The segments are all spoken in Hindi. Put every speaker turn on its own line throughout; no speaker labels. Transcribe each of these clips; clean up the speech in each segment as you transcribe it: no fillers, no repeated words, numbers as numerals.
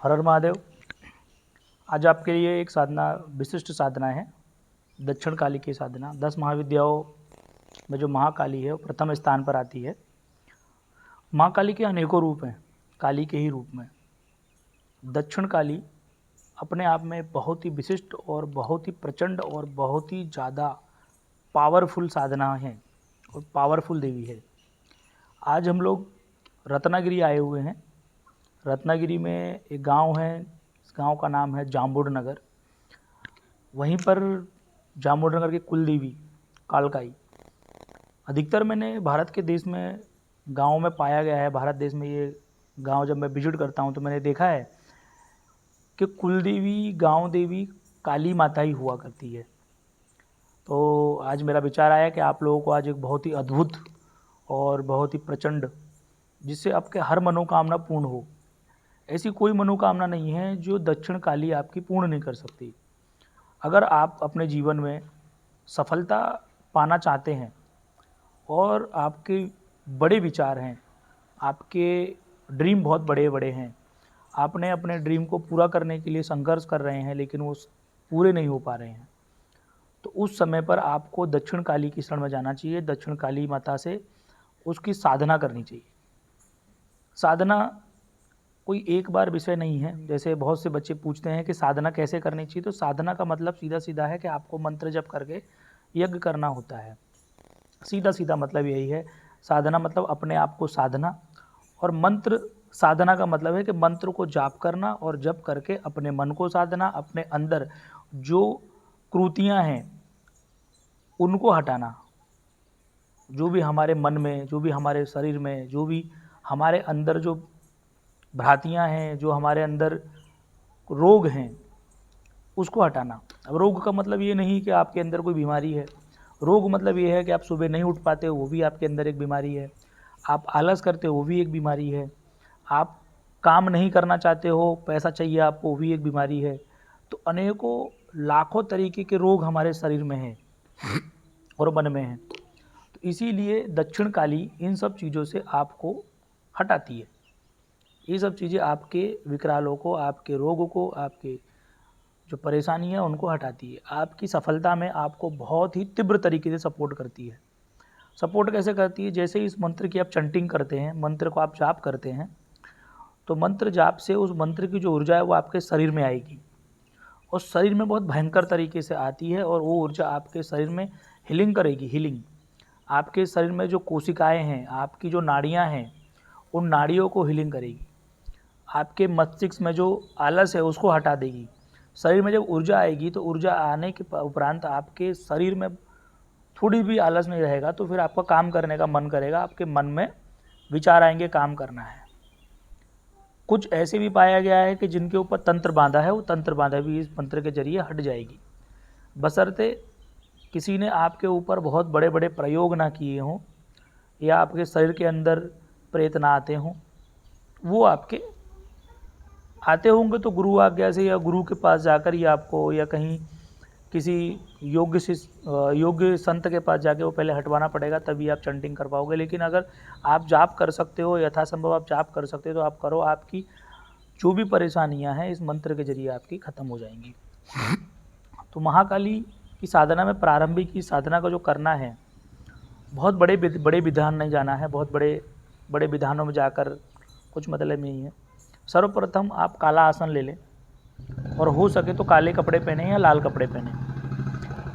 हर हर महादेव। आज आपके लिए एक साधना, विशिष्ट साधना है दक्षिण काली की साधना। 10 महाविद्याओं में जो महाकाली है वो प्रथम स्थान पर आती है। महाकाली के अनेकों रूप हैं, काली के ही रूप में दक्षिण काली अपने आप में बहुत ही विशिष्ट और बहुत ही प्रचंड और बहुत ही ज़्यादा पावरफुल साधना है और पावरफुल देवी है। आज हम लोग रत्नागिरी आए हुए हैं। रत्नागिरी में एक गांव है, इस गांव का नाम है जाम्बुड नगर। वहीं पर जाम्बुड नगर की कुल देवी कालकाई। अधिकतर मैंने भारत के देश में गाँव में पाया गया है। भारत देश में ये गांव जब मैं विजिट करता हूँ तो मैंने देखा है कि कुल देवी, गाँव देवी काली माता ही हुआ करती है। तो आज मेरा विचार आया कि आप लोगों को आज एक बहुत ही अद्भुत और बहुत ही प्रचंड, जिससे आपके हर मनोकामना पूर्ण हो, ऐसी कोई मनोकामना नहीं है जो दक्षिण काली आपकी पूर्ण नहीं कर सकती। अगर आप अपने जीवन में सफलता पाना चाहते हैं और आपके बड़े विचार हैं, आपके ड्रीम बहुत बड़े बड़े हैं, आपने अपने ड्रीम को पूरा करने के लिए संघर्ष कर रहे हैं लेकिन वो पूरे नहीं हो पा रहे हैं, तो उस समय पर आपको दक्षिण काली की शरण में जाना चाहिए। दक्षिण काली माता से उसकी साधना करनी चाहिए। साधना कोई एक बार विषय नहीं है। जैसे बहुत से बच्चे पूछते हैं कि साधना कैसे करनी चाहिए, तो साधना का मतलब सीधा सीधा है कि आपको मंत्र जप करके यज्ञ करना होता है। सीधा सीधा मतलब यही है। साधना मतलब अपने आप को साधना, और मंत्र साधना का मतलब है कि मंत्र को जाप करना और जप करके अपने मन को साधना, अपने अंदर जो क्रूतियाँ हैं उनको हटाना। जो भी हमारे मन में, जो भी हमारे शरीर में, जो भी हमारे अंदर जो भ्रांतियाँ हैं, जो हमारे अंदर रोग हैं, उसको हटाना। अब रोग का मतलब ये नहीं कि आपके अंदर कोई बीमारी है। रोग मतलब ये है कि आप सुबह नहीं उठ पाते हो, वो भी आपके अंदर एक बीमारी है। आप आलस करते हो, वो भी एक बीमारी है। आप काम नहीं करना चाहते हो, पैसा चाहिए आपको, वो भी एक बीमारी है। तो अनेकों लाखों तरीके के रोग हमारे शरीर में हैं और मन में हैं। तो इसीलिए दक्षिण काली इन सब चीज़ों से आपको हटाती है। ये सब चीज़ें आपके विकरालों को, आपके रोगों को, आपके जो परेशानी है उनको हटाती है। आपकी सफलता में आपको बहुत ही तीव्र तरीके से सपोर्ट करती है। सपोर्ट कैसे करती है? जैसे इस मंत्र की आप चंटिंग करते हैं, मंत्र को आप जाप करते हैं, तो मंत्र जाप से उस मंत्र की जो ऊर्जा है वो आपके शरीर में आएगी और शरीर में बहुत भयंकर तरीके से आती है, और वो ऊर्जा आपके शरीर में हीलिंग करेगी। हीलिंग आपके शरीर में जो कोशिकाएं हैं, आपकी जो नाड़ियां हैं, उन नाड़ियों को हीलिंग करेगी। आपके मस्तिष्क में जो आलस है उसको हटा देगी। शरीर में जब ऊर्जा आएगी तो ऊर्जा आने के उपरांत आपके शरीर में थोड़ी भी आलस नहीं रहेगा, तो फिर आपका काम करने का मन करेगा। आपके मन में विचार आएंगे काम करना है। कुछ ऐसे भी पाया गया है कि जिनके ऊपर तंत्र बांधा है, वो तंत्र बांधा भी इस मंत्र के जरिए हट जाएगी, बशर्ते किसी ने आपके ऊपर बहुत बड़े बड़े प्रयोग ना किए हों या आपके शरीर के अंदर प्रेत ना आते हों। वो आपके आते होंगे तो गुरु आज्ञा से या गुरु के पास जाकर ही आपको, या कहीं किसी योग्य संत के पास जाके वो पहले हटवाना पड़ेगा, तभी आप चंटिंग कर पाओगे। लेकिन अगर आप जाप कर सकते हो, यथासंभव आप जाप कर सकते हो, तो आप करो। आपकी जो भी परेशानियां हैं इस मंत्र के जरिए आपकी ख़त्म हो जाएंगी। तो महाकाली की साधना में प्रारंभिक की साधना को जो करना है, बहुत बड़े विधान नहीं जाना है। बहुत बड़े विधानों में जाकर कुछ मतलब नहीं है। सर्वप्रथम आप काला आसन ले लें, और हो सके तो काले कपड़े पहने या लाल कपड़े पहने।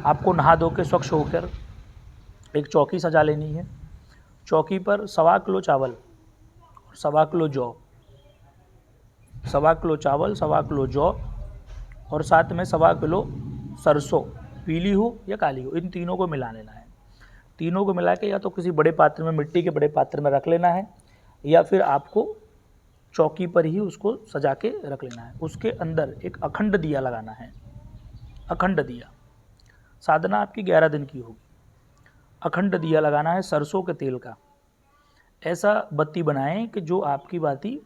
आपको नहा धो के स्वच्छ होकर एक चौकी सजा लेनी है। चौकी पर 1.25 किलो चावल और 1.25 किलो जौ, 1.25 किलो चावल, 1.25 किलो जौ, और साथ में 1.25 किलो सरसों, पीली हो या काली हो, इन तीनों को मिला लेना है। तीनों को मिला के या तो किसी बड़े पात्र में, मिट्टी के बड़े पात्र में रख लेना है, या फिर आपको चौकी पर ही उसको सजा के रख लेना है। उसके अंदर एक अखंड दिया लगाना है। अखंड दिया। साधना आपकी 11 दिन की होगी। अखंड दिया लगाना है सरसों के तेल का। ऐसा बत्ती बनाएं कि जो आपकी बाती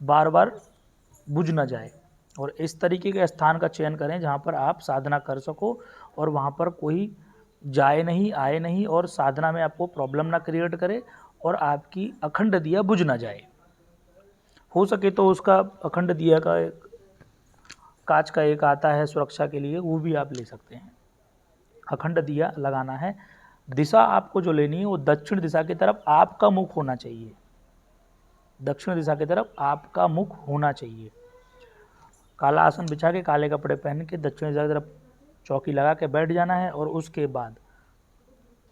बार बार बुझ ना जाए, और इस तरीके के स्थान का चयन करें जहाँ पर आप साधना कर सको, और वहाँ पर कोई जाए नहीं, आए नहीं, और साधना में आपको प्रॉब्लम ना क्रिएट करे, और आपकी अखंड दिया बुझ ना जाए। हो सके तो उसका अखंड दिया का कांच का एक आता है सुरक्षा के लिए, वो भी आप ले सकते हैं। अखंड दिया लगाना है। दिशा आपको जो लेनी है वो दक्षिण दिशा की तरफ आपका मुख होना चाहिए। दक्षिण दिशा की तरफ आपका मुख होना चाहिए। काला आसन बिछा के काले कपड़े पहन के दक्षिण दिशा की तरफ चौकी लगा के बैठ जाना है और उसके बाद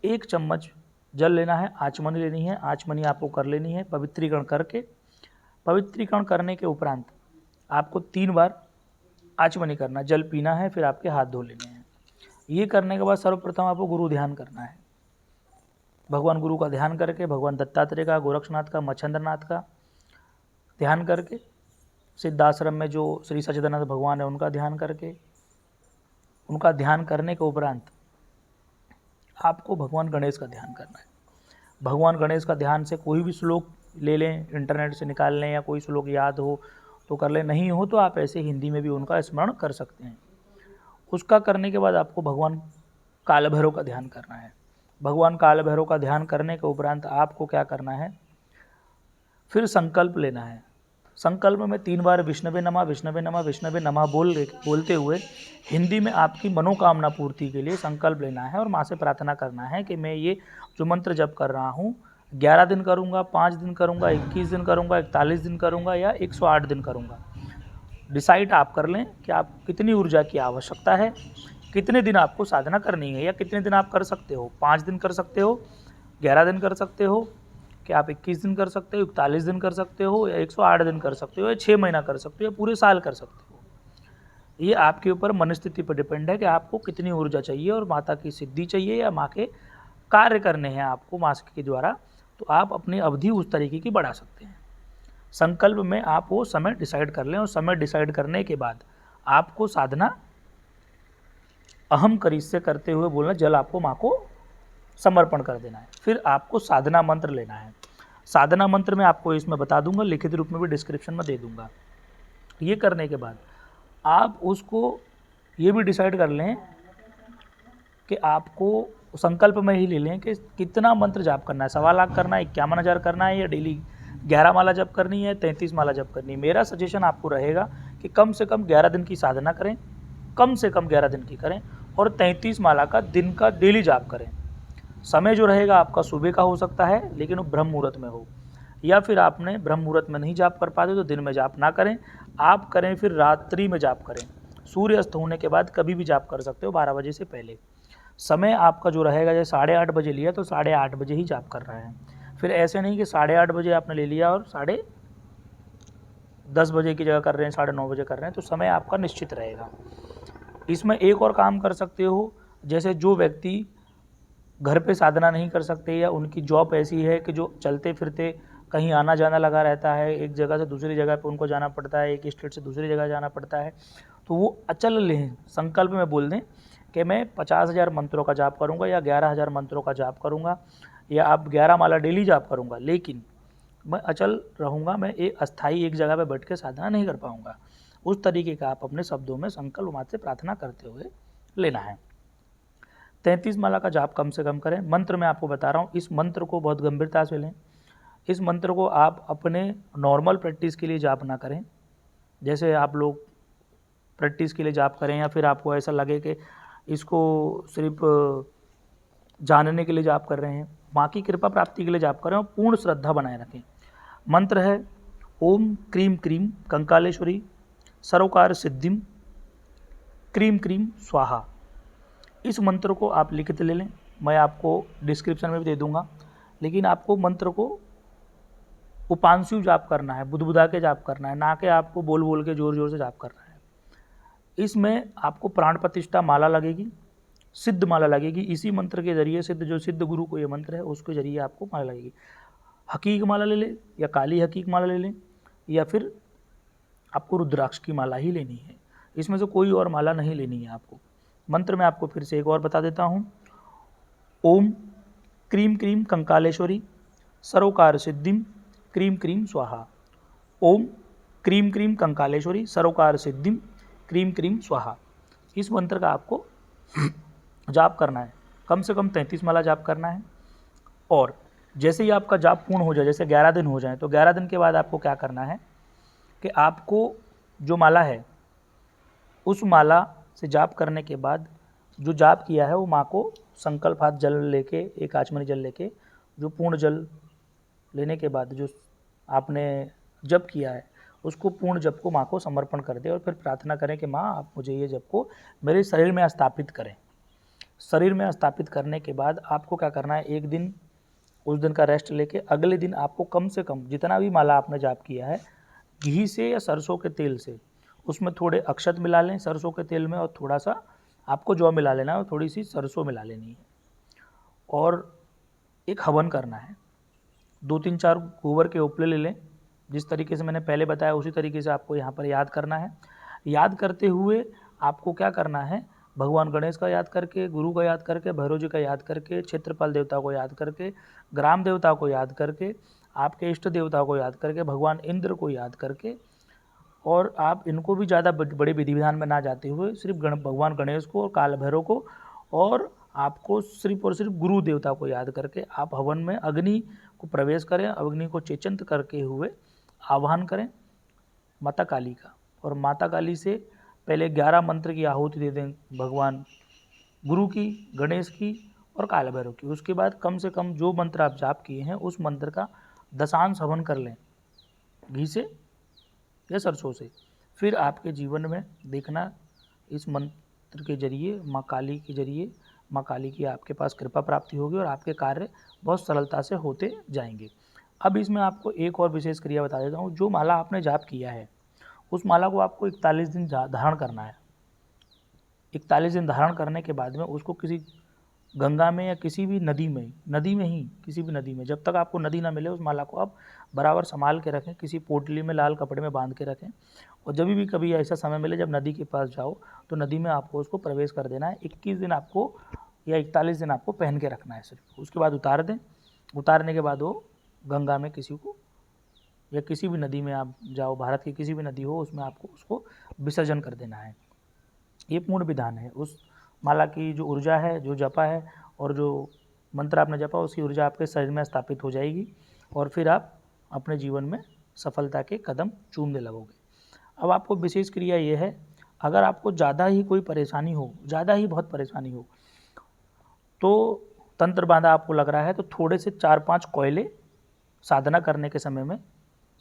1 चम्मच जल लेना है, आचमनी लेनी है। आचमनी आपको कर लेनी है पवित्रीकरण करके। पवित्रीकरण करने के उपरांत आपको 3 बार आचमनी करना, जल पीना है, फिर आपके हाथ धो लेने हैं। ये करने के बाद सर्वप्रथम आपको गुरु ध्यान करना है। भगवान गुरु का ध्यान करके, भगवान दत्तात्रेय का, गोरक्षनाथ का, मच्छंद्रनाथ का ध्यान करके, सिद्धाश्रम में जो श्री सच्चिदानंद भगवान है उनका ध्यान करके, उनका ध्यान करने के उपरांत आपको भगवान गणेश का ध्यान करना है। भगवान गणेश का ध्यान से कोई भी श्लोक ले लें, इंटरनेट से निकाल लें, या कोई श्लोक याद हो तो कर लें, नहीं हो तो आप ऐसे हिंदी में भी उनका स्मरण कर सकते हैं। उसका करने के बाद आपको भगवान काल भैरव का ध्यान करना है। भगवान काल भैरव का ध्यान करने के उपरांत आपको क्या करना है, फिर संकल्प लेना है। संकल्प में 3 बार विष्णवे नमः विष्णवे नमः विष्णवे नमः बोलते हुए हिंदी में आपकी मनोकामना पूर्ति के लिए संकल्प लेना है और माँ से प्रार्थना करना है कि मैं ये जो मंत्र जप कर रहा हूँ 11 दिन करूँगा, 5 दिन करूँगा, 21 दिन करूँगा, 41 दिन करूँगा या 108 दिन करूँगा। डिसाइड आप कर लें कि आप कितनी ऊर्जा की आवश्यकता है, कितने दिन आपको साधना करनी है, या कितने दिन आप कर सकते हो। 5 दिन कर सकते हो, 11 दिन कर सकते हो, कि आप 21 दिन कर सकते हो, 41 दिन कर सकते हो, या 108 दिन कर सकते हो, या 6 महीना कर सकते हो, या पूरे साल कर सकते हो। ये आपके ऊपर मनस्थिति पर डिपेंड है कि आपको कितनी ऊर्जा चाहिए और माता की सिद्धि चाहिए या माँ के कार्य करने हैं आपको माँ के द्वारा, तो आप अपनी अवधि उस तरीके की बढ़ा सकते हैं। संकल्प में आप वो समय डिसाइड कर लें और समय डिसाइड करने के बाद आपको साधना अहम करीज से करते हुए बोलना, जल आपको माँ को समर्पण कर देना है। फिर आपको साधना मंत्र लेना है। साधना मंत्र मैं आपको इसमें बता दूंगा, लिखित रूप में भी डिस्क्रिप्शन में दे दूंगा। ये करने के बाद आप उसको ये भी डिसाइड कर लें कि आपको संकल्प में ही ले लें कि कितना मंत्र जाप करना है। 1.25 लाख करना है, 51,000 करना है, या डेली 11 माला जप करनी है, 33 माला जप करनी है। मेरा सजेशन आपको रहेगा कि कम से कम 11 दिन की साधना करें, कम से कम 11 दिन की करें, और 33 माला का दिन का डेली जाप करें। समय जो रहेगा आपका सुबह का हो सकता है, लेकिन वो ब्रह्म मुहूर्त में हो, या फिर आपने ब्रह्म मुहूर्त में नहीं जाप कर पाते तो दिन में जाप ना करें, आप करें फिर रात्रि में जाप करें। सूर्य अस्त होने के बाद कभी भी जाप कर सकते हो, 12 बजे से पहले। समय आपका जो रहेगा, जैसे 8:30 बजे लिया तो 8:30 बजे ही जाप कर रहे हैं। फिर ऐसे नहीं कि 8:30 बजे आपने ले लिया और 10:30 बजे की जगह कर रहे हैं, 9:30 बजे कर रहे हैं, तो समय आपका निश्चित रहेगा। इसमें एक और काम कर सकते हो, जैसे जो व्यक्ति घर पे साधना नहीं कर सकते या उनकी जॉब ऐसी है कि जो चलते फिरते कहीं आना जाना लगा रहता है, एक जगह से दूसरी जगह पे उनको जाना पड़ता है, एक स्टेट से दूसरी जगह जाना पड़ता है, तो वो अचल लें, संकल्प में बोल दें कि मैं 50,000 मंत्रों का जाप करूँगा या 11,000 मंत्रों का जाप करूँगा, या आप 11 माला डेली जाप करूँगा, लेकिन मैं अचल रहूँगा, मैं एक अस्थाई एक जगह पे बैठ के साधना नहीं कर पाऊँगा। उस तरीके का आप अपने शब्दों में संकल्प मात्र से प्रार्थना करते हुए लेना है। 33 माला का जाप कम से कम करें। मंत्र मैं आपको बता रहा हूँ, इस मंत्र को बहुत गंभीरता से लें। इस मंत्र को आप अपने नॉर्मल प्रैक्टिस के लिए जाप ना करें, जैसे आप लोग प्रैक्टिस के लिए जाप करें, या फिर आपको ऐसा लगे कि इसको सिर्फ जानने के लिए जाप कर रहे हैं। माँ की कृपा प्राप्ति के लिए जाप करें और पूर्ण श्रद्धा बनाए रखें। मंत्र है ओम क्रीम क्रीम कंकालेश्वरी सरोकार सिद्धिम क्रीम क्रीम स्वाहा। इस मंत्र को आप लिखित ले लें, मैं आपको डिस्क्रिप्शन में भी दे दूंगा, लेकिन आपको मंत्र को उपांशु जाप करना है, बुदबुदा के जाप करना है, ना कि आपको बोल बोल के जोर जोर से जाप करना है। इसमें आपको प्राण प्रतिष्ठा माला लगेगी, सिद्ध माला लगेगी। इसी मंत्र के जरिए जो सिद्ध गुरु को ये मंत्र है उसके जरिए आपको माला लगेगी। हकीक माला ले लें या काली हकीक माला ले लें, या फिर आपको रुद्राक्ष की माला ही लेनी है। इसमें से कोई और माला नहीं लेनी है आपको। मंत्र में आपको फिर से एक और बता देता हूँ। ओम क्रीम क्रीम कंकालेश्वरी सरोकार सिद्धिम क्रीम क्रीम स्वाहा। ओम क्रीम क्रीम कंकालेश्वरी सरोकार सिद्धिम क्रीम क्रीम स्वाहा। इस मंत्र का आपको जाप करना है, कम से कम 33 माला जाप करना है। और जैसे ही आपका जाप पूर्ण हो जाए, जैसे 11 दिन हो जाए, तो 11 दिन के बाद आपको क्या करना है, कि आपको जो माला है उस माला से जाप करने के बाद जो जाप किया है वो माँ को संकल्प हाथ जल लेके, एक आचमनी जल लेके, जो पूर्ण जल लेने के बाद जो आपने जप किया है उसको पूर्ण जप को माँ को समर्पण कर दे और फिर प्रार्थना करें कि माँ आप मुझे ये जप को मेरे शरीर में स्थापित करें। शरीर में स्थापित करने के बाद आपको क्या करना है, एक दिन उस दिन का रेस्ट लेके अगले दिन आपको कम से कम जितना भी माला आपने जाप किया है घी से या सरसों के तेल से उसमें थोड़े अक्षत मिला लें सरसों के तेल में, और थोड़ा सा आपको जौ मिला लेना है और थोड़ी सी सरसों मिला लेनी है, और एक हवन करना है। 2-3-4 गोबर के उपले ले लें, जिस तरीके से मैंने पहले बताया उसी तरीके से आपको यहाँ पर याद करना है। याद करते हुए आपको क्या करना है, भगवान गणेश का याद करके, गुरु का याद करके, भैरव जी का याद करके, क्षेत्रपाल देवता को याद करके, ग्राम देवता को याद करके, आपके इष्ट देवता को याद करके, भगवान इंद्र को याद करके, और आप इनको भी ज़्यादा बड़े विधि विधान में ना जाते हुए सिर्फ भगवान गणेश को और काल भैरव को और आपको सिर्फ और सिर्फ गुरु देवता को याद करके आप हवन में अग्नि को प्रवेश करें, अग्नि को चेचंत करके हुए आह्वान करें माता काली का, और माता काली से पहले 11 मंत्र की आहुति दे दें, भगवान गुरु की, गणेश की और काल भैरव की। उसके बाद कम से कम जो मंत्र आप जाप किए हैं उस मंत्र का दशांश हवन कर लें घी से या सरसों से। फिर आपके जीवन में देखना इस मंत्र के जरिए, माँ काली के जरिए, माँ काली की आपके पास कृपा प्राप्ति होगी और आपके कार्य बहुत सरलता से होते जाएंगे। अब इसमें आपको एक और विशेष क्रिया बता देता हूँ। जो माला आपने जाप किया है उस माला को आपको 41 दिन धारण करना है। 41 दिन धारण करने के बाद में उसको किसी गंगा में या किसी भी नदी में ही किसी भी नदी में, जब तक आपको नदी ना मिले उस माला को आप बराबर संभाल के रखें, किसी पोटली में लाल कपड़े में बांध के रखें, और जब भी कभी ऐसा समय मिले जब नदी के पास जाओ तो नदी में आपको उसको प्रवेश कर देना है। 21 दिन आपको या 41 दिन आपको पहन के रखना है सिर्फ, उसके बाद उतार दें। उतारने के बाद वो गंगा में किसी को या किसी भी नदी में आप जाओ, भारत की किसी भी नदी हो उसमें आपको उसको विसर्जन कर देना है। ये पूर्ण विधान है। उस माला की जो ऊर्जा है, जो जपा है और जो मंत्र आपने जपा उसकी ऊर्जा आपके शरीर में स्थापित हो जाएगी और फिर आप अपने जीवन में सफलता के कदम चूमने लगोगे। अब आपको विशेष क्रिया ये है, अगर आपको ज़्यादा ही कोई परेशानी हो, ज़्यादा ही बहुत परेशानी हो, तो तंत्र बांधा आपको लग रहा है तो थोड़े से 4-5 कोयले साधना करने के समय में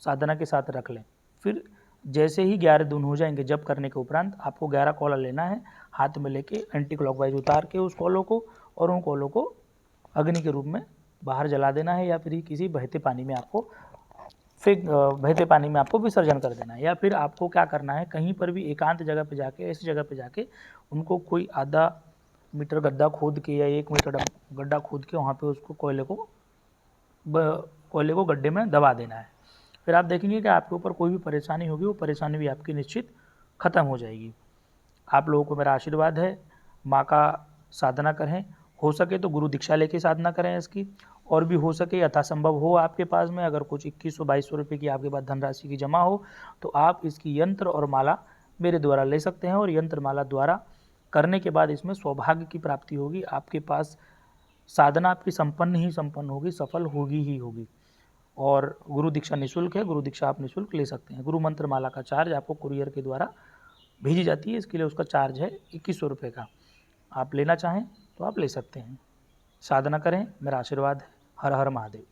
साधना के साथ रख लें। फिर जैसे ही 11 दिन हो जाएंगे जप करने के उपरांत आपको 11 कोला लेना है, हाथ में लेके एंटी क्लॉकवाइज उतार के उस कोलों को, और उन कोलों को अग्नि के रूप में बाहर जला देना है, या फिर किसी बहते पानी में आपको बहते पानी में आपको विसर्जन कर देना है। या फिर आपको क्या करना है, कहीं पर भी एकांत जगह पे जाके, ऐसी जगह पे जाके उनको कोई आधा मीटर गड्ढा खोद के या 1 मीटर गड्ढा खोद के वहाँ पे उसको कोयले को गड्ढे में दबा देना है। फिर आप देखेंगे कि आपके ऊपर कोई भी परेशानी होगी वो परेशानी भी आपकी निश्चित खत्म हो जाएगी। आप लोगों को मेरा आशीर्वाद है, माँ का साधना करें, हो सके तो गुरु दीक्षा लेके साधना करें इसकी, और भी हो सके यथासंभव हो आपके पास में अगर कुछ 2100-2200 रुपये की आपके पास धनराशि की जमा हो तो आप इसकी यंत्र और माला मेरे द्वारा ले सकते हैं, और यंत्र माला द्वारा करने के बाद इसमें सौभाग्य की प्राप्ति होगी। आपके पास साधना आपकी संपन्न ही संपन्न होगी, सफल होगी ही होगी। और गुरु दीक्षा निःशुल्क है, गुरु दीक्षा आप निःशुल्क ले सकते हैं। गुरु मंत्र माला का चार्ज आपको कुरियर के द्वारा भेजी जाती है, इसके लिए उसका चार्ज है 2100 रुपये का। आप लेना चाहें तो आप ले सकते हैं। साधना करें, मेरा आशीर्वाद है। हर हर महादेव।